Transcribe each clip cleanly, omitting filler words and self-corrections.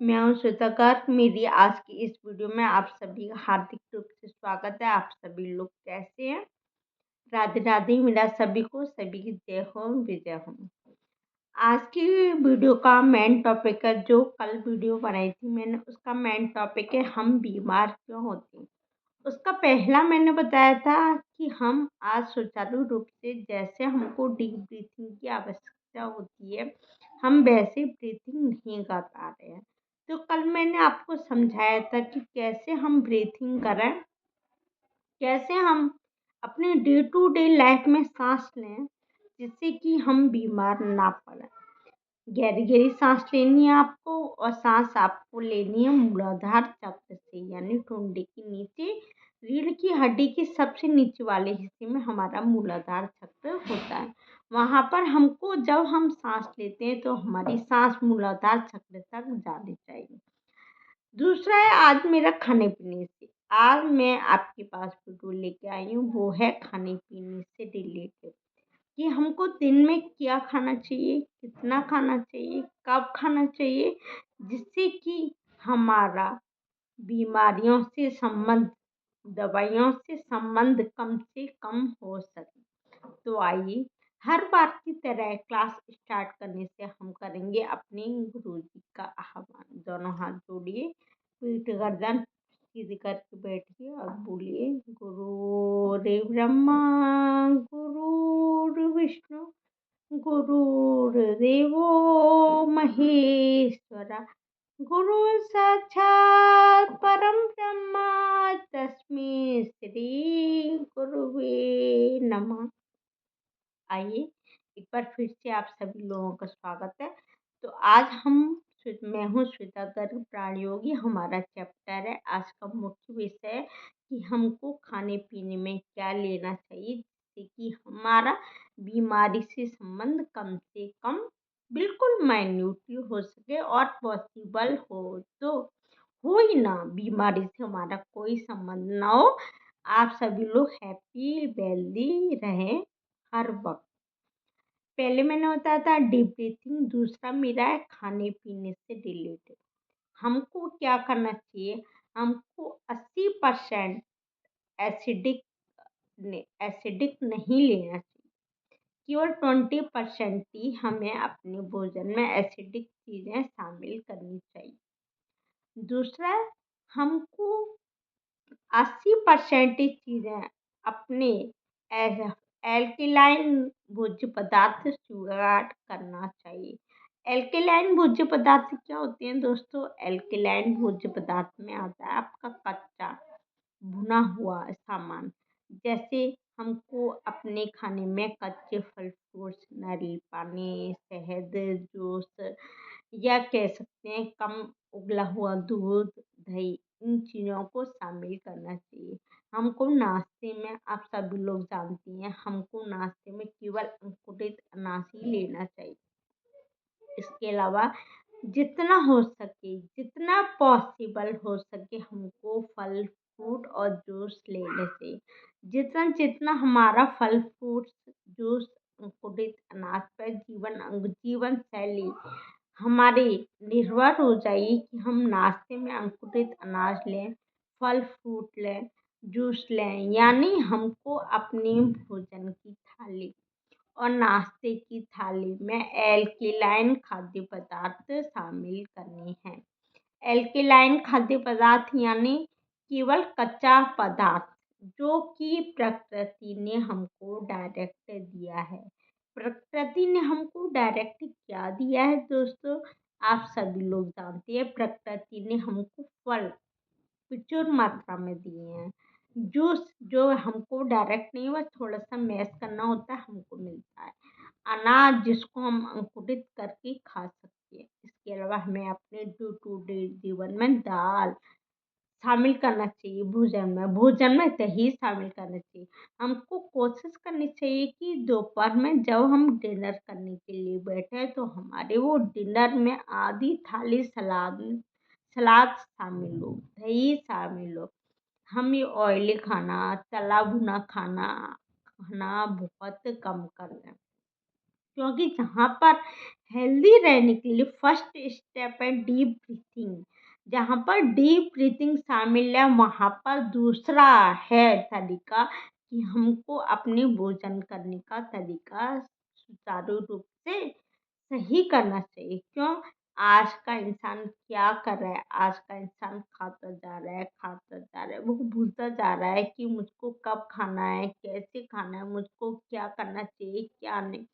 मैं हूँ श्वेता गर्ग। मेरी आज की इस वीडियो में आप सभी का हार्दिक रूप से स्वागत है। आप सभी लोग कैसे हैं? राधे राधे। मेरा सभी को सभी की जय हो, विजय हो। आज की वीडियो का मेन टॉपिक है, जो कल वीडियो बनाई थी मैंने, उसका मेन टॉपिक है हम बीमार क्यों होते हैं। उसका पहला मैंने बताया था कि हम आज सुचारू रूप से, जैसे हमको डीप ब्रीथिंग की आवश्यकता होती है, हम वैसे ब्रीथिंग नहीं कर पा रहे हैं। तो कल मैंने आपको समझाया था कि कैसे हम ब्रीथिंग करें, कैसे हम अपने डे टू डे लाइफ में सांस लें, जिससे कि हम बीमार ना पड़ें। गहरी गहरी सांस लेनी है आपको, और सांस आपको लेनी है मूलाधार चक्र से, यानी ठुंडी के नीचे, रीढ़ की हड्डी के सबसे नीचे वाले हिस्से में हमारा मूलाधार चक्र होता है। वहाँ पर हमको, जब हम सांस लेते हैं तो हमारी सांस मूलाधार चक्र तक जानी चाहिए। दूसरा है आज मेरा खाने पीने से। आज मैं आपके पास वीडियो लेके आई हूँ, वो है खाने पीने से रिलेटेड, कि हमको दिन में क्या खाना चाहिए, कितना खाना चाहिए, कब खाना चाहिए, जिससे कि हमारा बीमारियों से संबंध, दवाइयों से संबंध कम से कम हो सके। तो आइए, हर बार की तरह क्लास स्टार्ट करने से हम करेंगे अपने गुरुजी का आह्वान। दोनों हाथ जोड़िए, पीठ गर्दन सीधी करके बैठिए और बोलिए, गुरुर् ब्रह्मा गुरुर्विष्णु गुरुर्देवो महेश्वरा, गुरु साक्षात परम ब्रह्मा तस्मै श्री गुरुवे नमः। आइए, एक बार फिर से आप सभी लोगों का स्वागत है। तो आज मैं हूँ श्वेता गर्ग, प्राणयोगी हमारा चैप्टर है। आज का मुख्य विषय है कि हमको खाने पीने में क्या लेना चाहिए, जिससे कि हमारा बीमारी से संबंध कम से कम, बिल्कुल माइन्यूट हो सके, और पॉसिबल हो तो हो ही ना, बीमारी से हमारा कोई संबंध ना हो। आप सभी लोग हैप्पी वेल्दी रहें हर वक्त। पहले मैंने बताया था डीप ब्रीथिंग, दूसरा मेरा है खाने पीने से रिलेटेड। हमको क्या करना चाहिए, हमको 80% एसिडिक एसिडिक नहीं लेना चाहिए। केवल 20% ही हमें अपने भोजन में एसिडिक चीज़ें शामिल करनी चाहिए। दूसरा, हमको 80% चीज़ें अपने एल्केलाइन भोज्य पदार्थ स्वीकार करना चाहिए। एल्केलाइन भोज्य पदार्थ क्या होते हैं दोस्तों? एल्केलाइन भोज्य पदार्थ में आता है आपका कच्चा भुना हुआ सामान। जैसे हमको अपने खाने में कच्चे फल फ्रूट्स, नारियल पानी, शहद, जूस, या कह सकते हैं कम उबला हुआ दूध, दही, इन चीज़ों को शामिल करना चाहिए। हमको नाश्ते में, आप सभी लोग जानती हैं, हमको नाश्ते में केवल अंकुरित अनाज ही लेना चाहिए। इसके अलावा जितना हो सके, जितना पॉसिबल हो सके, हमको फल फ्रूट और जूस लेने चाहिए। जितना जितना हमारा फल फ्रूट्स, जूस, अंकुरित अनाज पर जीवन शैली हमारी निर्भर हो जाएगी कि हम नाश्ते में अंकुरित अनाज लें, फल फ्रूट लें, जूस लें, यानी हमको अपनी भोजन की थाली और नाश्ते की थाली में एल्केलाइन खाद्य पदार्थ शामिल करने हैं। एल्केलाइन खाद्य पदार्थ यानी केवल कच्चा पदार्थ, जो कि प्रकृति ने हमको डायरेक्ट दिया है। प्रकृति ने हमको डायरेक्ट क्या दिया है दोस्तों? आप सभी लोग जानते हैं, प्रकृति ने हमको फल प्रचुर मात्रा में दिए हैं। जूस जो हमको डायरेक्ट नहीं, बस थोड़ा सा मैश करना होता है, हमको मिलता है। अनाज जिसको हम अंकुरित करके खा सकते हैं। इसके अलावा हमें अपने डे टू डे जीवन में दाल शामिल करना चाहिए, भोजन में दही शामिल करना चाहिए। हमको कोशिश करनी चाहिए कि दोपहर में जब हम डिनर करने के लिए बैठे, तो हमारे वो डिनर में आधी थाली सलाद सलाद शामिल हो, दही शामिल हो। हम ये ऑयली खाना, तला भुना खाना खाना बहुत कम कर दें। क्योंकि जहाँ पर हेल्दी रहने के लिए फर्स्ट स्टेप है डीप ब्रीथिंग। जहाँ पर डीप ब्रीथिंग शामिल है, वहाँ पर दूसरा है तरीका कि हमको अपने भोजन करने का तरीका सुचारू रूप से सही करना चाहिए। क्यों? आज का इंसान क्या कर रहा है? आज का इंसान खाता जा रहा है, खाता जा रहा है, वो भूलता जा रहा है कि मुझको कब खाना है, कैसे खाना है, मुझको क्या करना चाहिए, क्या नहीं।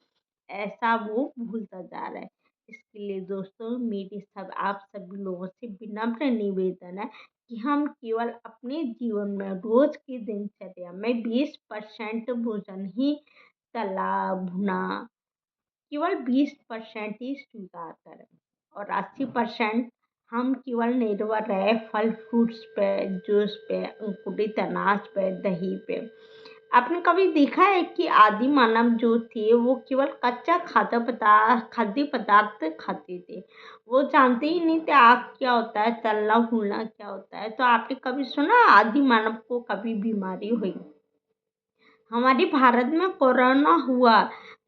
ऐसा वो भूलता जा रहा है। इसके लिए दोस्तों मेरी सब आप सभी लोगों से विनम्र निवेदन है कि हम केवल अपने जीवन में रोज की दिनचर्या में 20% भोजन ही तला भुना केवल 20% ही स्वीकार करें और 80% हम केवल निर्भर रहे फल फ्रूट्स पे, जूस पे, अंकुरित अनाज पे, दही पे। आपने कभी देखा है कि आदि मानव जो थे वो केवल कच्चा खाद्य पदार्थ खाते थे। वो जानते ही नहीं थे आग क्या होता है, तलना भूनना क्या होता है। तो आपने कभी सुना आदि मानव को कभी बीमारी हुई? हमारे भारत में कोरोना हुआ,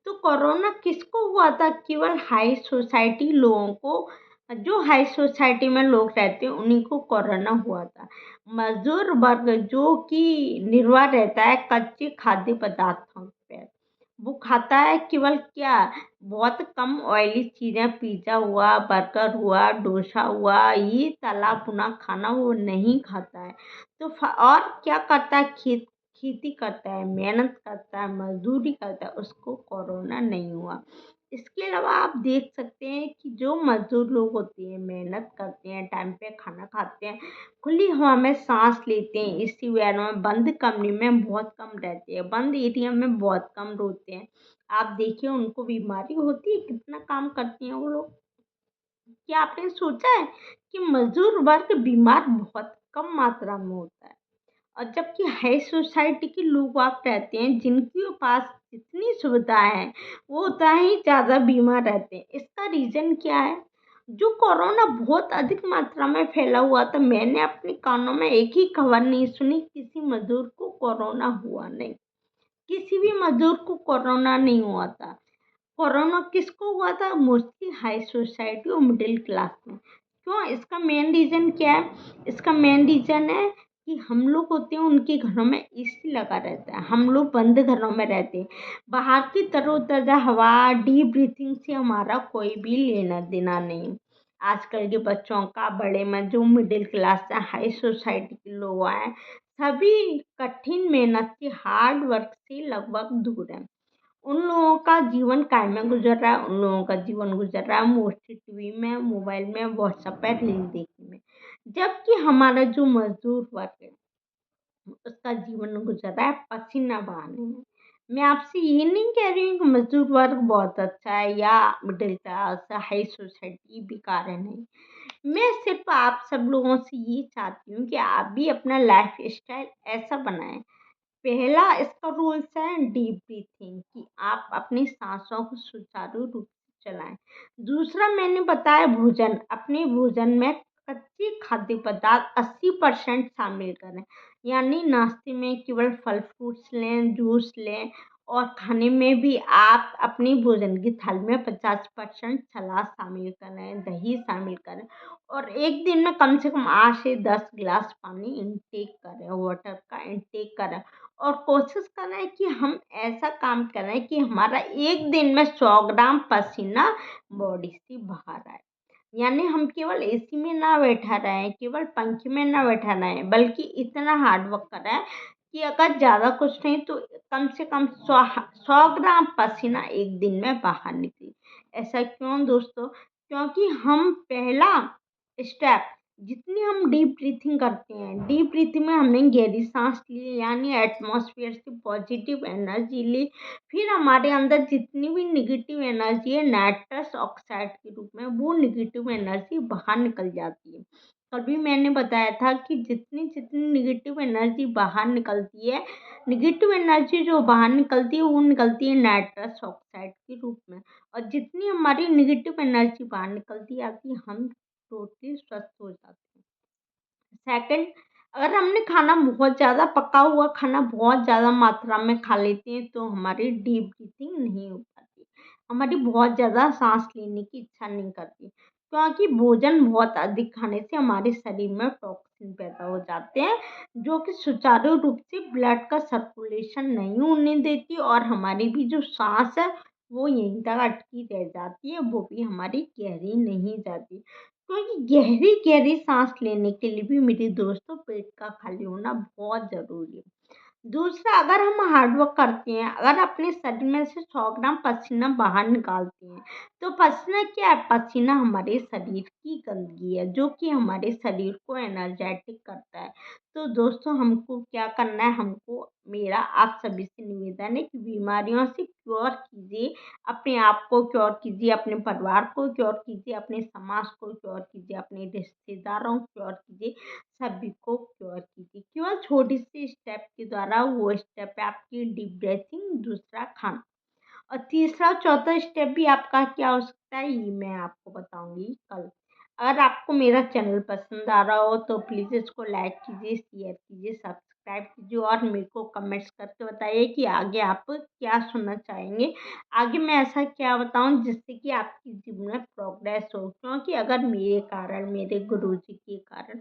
तो कोरोना किसको हुआ था? केवल हाई सोसाइटी लोगों को, जो हाई सोसाइटी में लोग रहते हैं उन्हीं को कोरोना हुआ था। मजदूर वर्ग जो कि निर्भर रहता है कच्चे खाद्य पदार्थों पे, वो खाता है केवल क्या, बहुत कम ऑयली चीज़ें, पिज़्ज़ा हुआ, बर्गर हुआ, डोसा हुआ, ये तला भुना खाना वो नहीं खाता है। तो और क्या करता है, खेती करता है, मेहनत करता है, मजदूरी करता है, उसको कोरोना नहीं हुआ। इसके अलावा आप देख सकते हैं कि जो मजदूर लोग होते हैं, मेहनत करते हैं, टाइम पे खाना खाते हैं, खुली हवा में सांस लेते हैं, इसी वजह में बंद कमरे में बहुत कम रहते हैं, बंद एरिया में बहुत कम रोते हैं। आप देखिए उनको बीमारी होती है, कितना काम करते हैं वो लोग। क्या आपने सोचा है कि मजदूर वर्ग बीमार बहुत कम मात्रा में होता है? और जबकि हाई सोसाइटी के लोग वाग रहते हैं जिनके पास जितनी सुविधाएं हैं वो उतना ही ज़्यादा बीमार रहते हैं। इसका रीज़न क्या है? जो कोरोना बहुत अधिक मात्रा में फैला हुआ था, मैंने अपने कानों में एक ही खबर नहीं सुनी किसी मजदूर को कोरोना हुआ नहीं। किसी भी मजदूर को कोरोना नहीं हुआ था। कोरोना किसको हुआ था? मोस्टली हाई सोसाइटी और मिडिल क्लास में। क्यों? इसका मेन रीज़न क्या है? इसका मेन रीज़न है कि हम लोग होते हैं उनके घरों में एसी लगा रहता है, हम लोग बंद घरों में रहते हैं। बाहर की तरोताज़ा हवा, डीप ब्रीथिंग से हमारा कोई भी लेना देना नहीं। आजकल के बच्चों का, बड़े में जो मिडिल क्लास है, हाई सोसाइटी के लोग हैं, सभी कठिन मेहनत से, हार्ड वर्क से लगभग दूर हैं। उन लोगों का जीवन काय में गुजर रहा है? उन लोगों का जीवन गुजर रहा है मोस्टली टीवी में, मोबाइल में, व्हाट्सएप पे रील देखने में। जबकि हमारा जो मजदूर वर्ग है उसका जीवन गुजर रहा है पसीना बहाने में। मैं आपसे ये नहीं कह रही हूँ कि मजदूर वर्ग बहुत अच्छा है या मिडिल क्लास हाई सोसाइटी बेकार है, नहीं। मैं सिर्फ आप सब लोगों से ये चाहती हूँ कि आप भी अपना लाइफ स्टाइल ऐसा बनाएं। पहला इसका रूल्स है डीप ब्रीथिंग, कि आप अपनी सांसों को सुचारू रूप से चलाएं। दूसरा मैंने बताया भोजन, अपने भोजन में कच्चे खाद्य पदार्थ 80% शामिल करें। यानी नाश्ते में केवल फल फ्रूट्स लें, जूस लें, और खाने में भी आप अपनी भोजन की थाली में 50% सलाद शामिल करें, दही शामिल करें, और एक दिन में कम से कम 8 से 10 गिलास पानी इंटेक करें, वाटर का इंटेक करें। और कोशिश कर रहे हैं कि हम ऐसा काम कर रहे हैं कि हमारा एक दिन में 100 ग्राम पसीना बॉडी से बाहर आए। यानी हम केवल एसी में ना बैठा रहें, केवल पंखे में ना बैठा रहें, बल्कि इतना हार्ड वर्क कर रहे हैं कि अगर ज़्यादा कुछ नहीं तो कम से कम 100 ग्राम पसीना एक दिन में बाहर निकले। ऐसा क्यों दोस्तों? क्योंकि हम पहला स्टेप, जितनी हम डीप ब्रीथिंग करते हैं, डीप ब्रीथिंग में हमने गहरी सांस ली, यानी एटमॉस्फेयर से पॉजिटिव एनर्जी ली। फिर हमारे अंदर जितनी भी निगेटिव एनर्जी है, नाइट्रस ऑक्साइड के रूप में वो निगेटिव एनर्जी बाहर निकल जाती है। तभी मैंने बताया था कि जितनी जितनी निगेटिव एनर्जी बाहर निकलती है, निगेटिव एनर्जी जो बाहर निकलती है वो निकलती है नाइट्रस ऑक्साइड के रूप में। और जितनी हमारी निगेटिव एनर्जी बाहर निकलती आती है, हम टोटली स्वस्थ हो जाते हैं। सेकंड, अगर हमने खाना बहुत ज़्यादा पका हुआ खाना बहुत ज़्यादा मात्रा में खा लेते हैं तो हमारी डीप ब्रीथिंग नहीं हो पाती। हमारी बहुत ज़्यादा साँस लेने की इच्छा नहीं करती, क्योंकि भोजन बहुत अधिक खाने से हमारे शरीर में टॉक्सिन पैदा हो जाते हैं, जो कि सुचारू रूप से ब्लड का सर्कुलेशन नहीं होने देती और हमारी भी जो साँस है, वो यहीं तक अटकी रह जाती है, वो भी हमारी गहरी नहीं जाती। क्योंकि गहरी-गहरी साँस लेने के लिए भी मेरे दोस्तों पेट का खाली होना बहुत ज़रूरी है। दूसरा, अगर हम हार्ड वर्क करते हैं, अगर अपने शरीर में से 100 ग्राम पसीना बाहर निकालते हैं, तो पसीना क्या है? पसीना हमारे शरीर की गंदगी है, जो कि हमारे शरीर को एनर्जेटिक करता है। तो दोस्तों, हमको क्या करना है? हमको मेरा आप सभी से निवेदन है कि बीमारियों से क्योर कीजिए, अपने आप को क्योर कीजिए, अपने परिवार को क्योर कीजिए, अपने समाज को क्योर कीजिए, अपने रिश्तेदारों को क्योर कीजिए, सभी को क्योर कीजिए। केवल छोटी-सी स्टेप के द्वारा, वो स्टेप है आपकी डीप ब्रीथिंग, दूसरा खाना और तीसरा चौथा स्टेप भी आपका क्या हो सकता है, ये मैं आपको बताऊँगी कल। अगर आपको मेरा चैनल पसंद आ रहा हो तो प्लीज़ इसको लाइक कीजिए, शेयर कीजिए, सब्सक्राइब कीजिए और मेरे को कमेंट्स करके बताइए कि आगे आप क्या सुनना चाहेंगे। आगे मैं ऐसा क्या बताऊँ जिससे कि आपके जीवन में प्रोग्रेस हो, क्योंकि अगर मेरे कारण, मेरे गुरुजी के कारण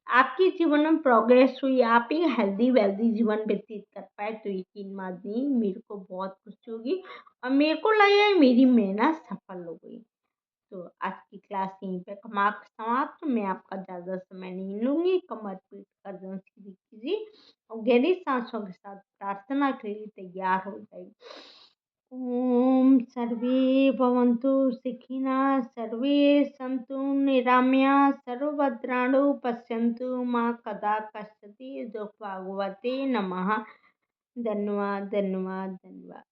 आपके जीवन में प्रोग्रेस हुई, आप एक हेल्दी-वेल्दी जीवन व्यतीत कर पाए, तो यकीन मानिए मेरे को बहुत खुशी होगी और मेरे को लगेगा मेरी मेहनत सफल हो गई। तो आज की क्लास यहीं पे समाप्त। मैं आपका ज़्यादा समय नहीं लूँगी। कमर, पीठ, गर्दन सीधी कीजिए और गहरी साँसों के साथ प्रार्थना के लिए तैयार हो जाइए। ॐ सर्वे भवन्तु सुखिनः, सर्वे सन्तु निरामयाः, सर्वभद्राणि पश्यन्तु मा कदाचित् दुःखभाग् भवते नमः। धन्यवाद, धन्यवाद, धन्यवाद।